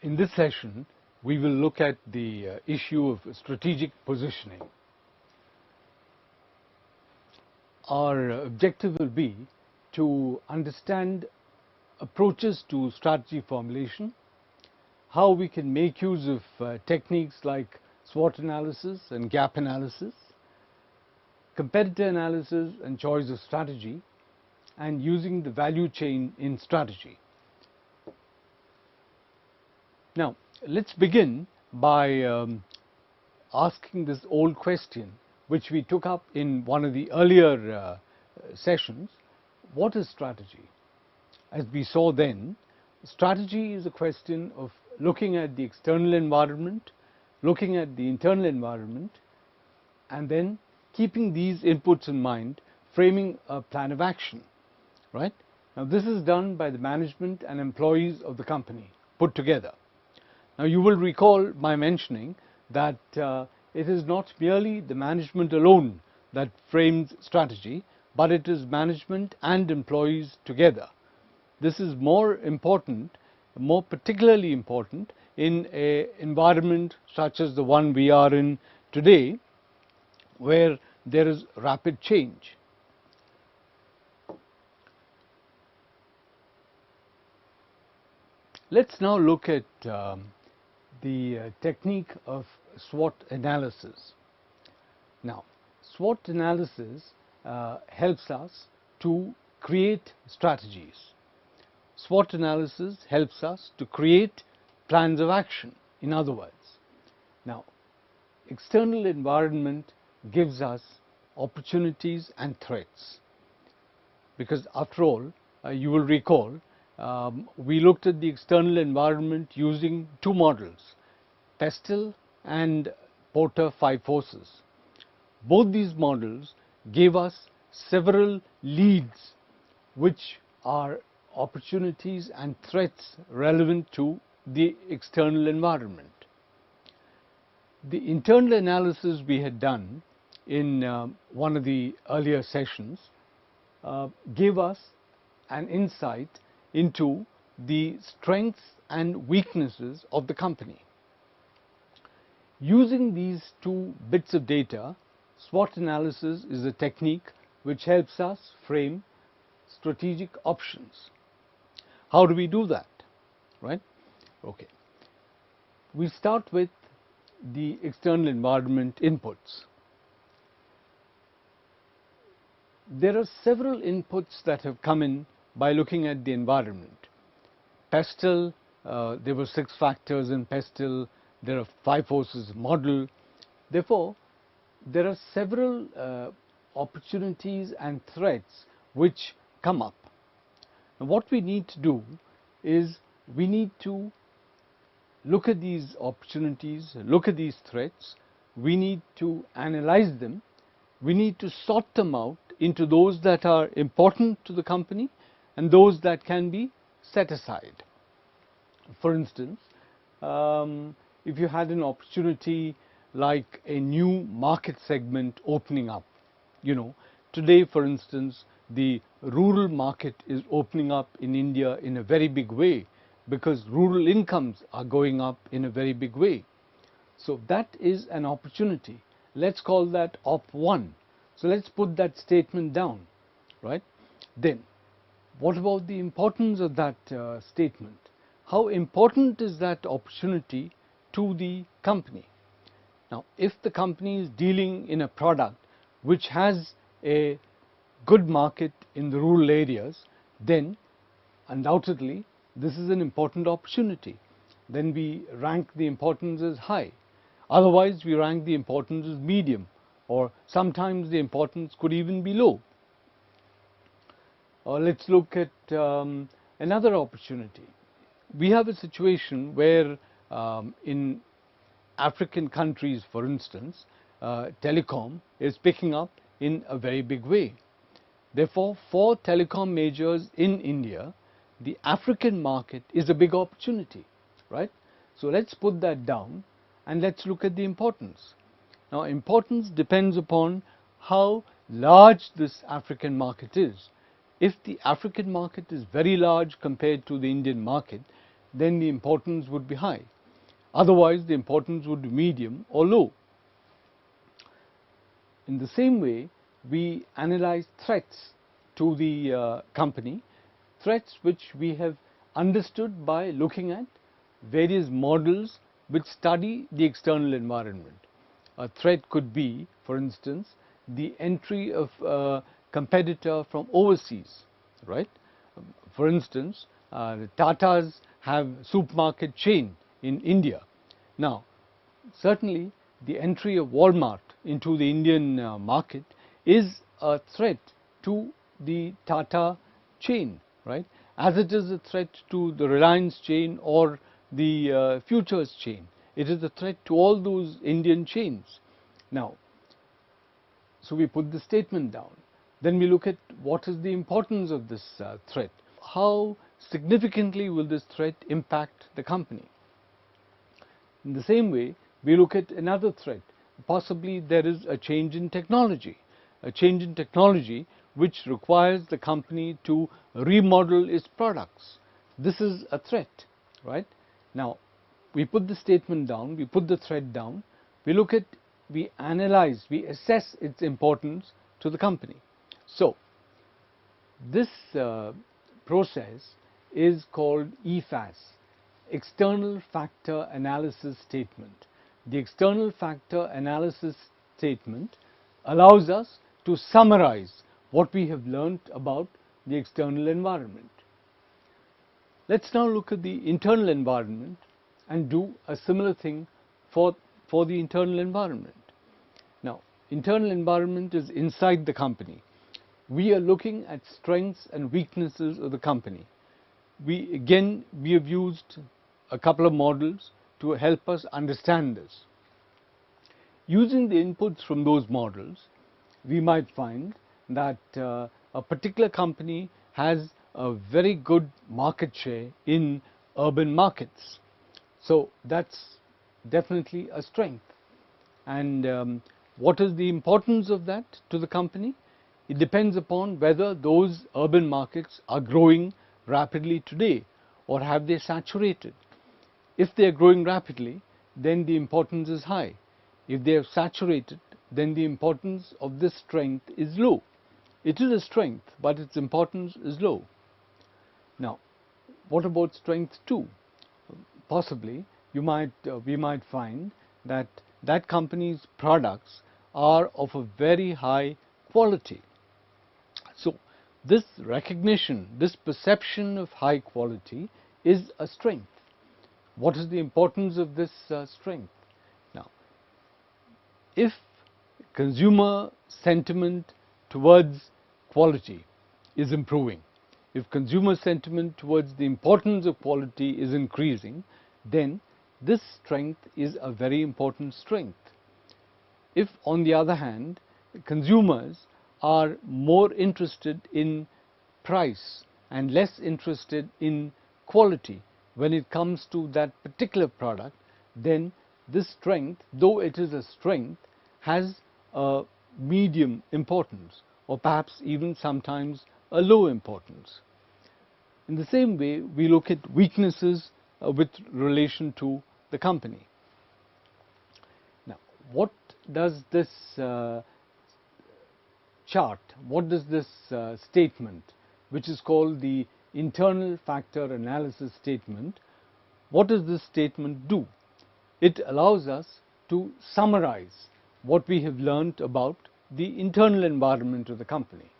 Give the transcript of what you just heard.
In this session, we will look at the issue of strategic positioning. Our objective will be to understand approaches to strategy formulation, how we can make use of techniques like SWOT analysis and gap analysis, competitor analysis and choice of strategy, and using the value chain in strategy. Now, let's begin by asking this old question, which we took up in one of the earlier sessions. What is strategy? As we saw then, strategy is a question of looking at the external environment, looking at the internal environment, and then keeping these inputs in mind, framing a plan of action, right? Now, this is done by the management and employees of the company put together. Now, you will recall my mentioning that it is not merely the management alone that frames strategy, but it is management and employees together. This is more important, more particularly important in an environment such as the one we are in today, where there is rapid change. Let's now look at the technique of SWOT analysis. Now, SWOT analysis helps us to create strategies. SWOT analysis helps us to create plans of action, in other words. Now, external environment gives us opportunities and threats, because after all, you will recall, we looked at the external environment using two models, Pestel and Porter 5 forces. Both these models gave us several leads which are opportunities and threats relevant to the external environment. The internal analysis we had done in one of the earlier sessions gave us an insight into the strengths and weaknesses of the company. Using these two bits of data, SWOT analysis is a technique which helps us frame strategic options. How do we do that? Right? Okay. We start with the external environment inputs. There are several inputs that have come in by looking at the environment. Pestel, there were 6 factors in Pestel. There are 5 forces model. Therefore, there are several opportunities and threats which come up. Now, what we need to do is we need to look at these opportunities, look at these threats. We need to analyze them. We need to sort them out into those that are important to the company and those that can be set aside. For instance, if you had an opportunity like a new market segment opening up, today, for instance, the rural market is opening up in India in a very big way because rural incomes are going up in a very big way. So that is an opportunity. Let's call that Op 1. So let's put that statement down, right? Then, what about the importance of that statement? How important is that opportunity to the company? Now, if the company is dealing in a product which has a good market in the rural areas, then undoubtedly this is an important opportunity. Then we rank the importance as high. Otherwise, we rank the importance as medium, or sometimes the importance could even be low. Let's look at another opportunity. We have a situation where in African countries, for instance, telecom is picking up in a very big way. Therefore, for telecom majors in India, the African market is a big opportunity, right? So let's put that down and let's look at the importance. Now, importance depends upon how large this African market is. If the African market is very large compared to the Indian market, then the importance would be high. Otherwise, the importance would be medium or low. In the same way, we analyze threats to the company, threats which we have understood by looking at various models which study the external environment. A threat could be, for instance, the entry of a competitor from overseas, right? For instance, the Tatas have supermarket chain in India. Now, certainly the entry of Walmart into the Indian market is a threat to the Tata chain, right? As it is a threat to the Reliance chain or the Futures chain. It is a threat to all those Indian chains. Now, so we put the statement down. Then we look at what is the importance of this threat. How significantly will this threat impact the company? In the same way, we look at another threat. Possibly there is a change in technology which requires the company to remodel its products. This is a threat, right? Now, we put the statement down, we put the threat down, we look at, we analyze, we assess its importance to the company. So, this process is called EFAS, External Factor Analysis Statement. The External Factor Analysis Statement allows us to summarize what we have learnt about the external environment. Let's now look at the internal environment and do a similar thing for the internal environment. Now, internal environment is inside the company. We are looking at strengths and weaknesses of the company. We have used a couple of models to help us understand this. Using the inputs from those models, we might find that a particular company has a very good market share in urban markets. So that's definitely a strength. And what is the importance of that to the company? It depends upon whether those urban markets are growing rapidly today or have they saturated. If they are growing rapidly, then the importance is high. If they have saturated, then the importance of this strength is low. It is a strength, but its importance is low. Now, what about strength 2? Possibly, we might find that that company's products are of a very high quality. So, this recognition, this perception of high quality is a strength. What is the importance of this strength? Now, if consumer sentiment towards quality is improving, if consumer sentiment towards the importance of quality is increasing, then this strength is a very important strength. If, on the other hand, consumers are more interested in price and less interested in quality when it comes to that particular product, then this strength, though it is a strength, has a medium importance or perhaps even sometimes a low importance. In the same way, we look at weaknesses with relation to the company. Now, what does this chart, what does this statement, which is called the internal factor analysis statement, what does this statement do? It allows us to summarize what we have learnt about the internal environment of the company.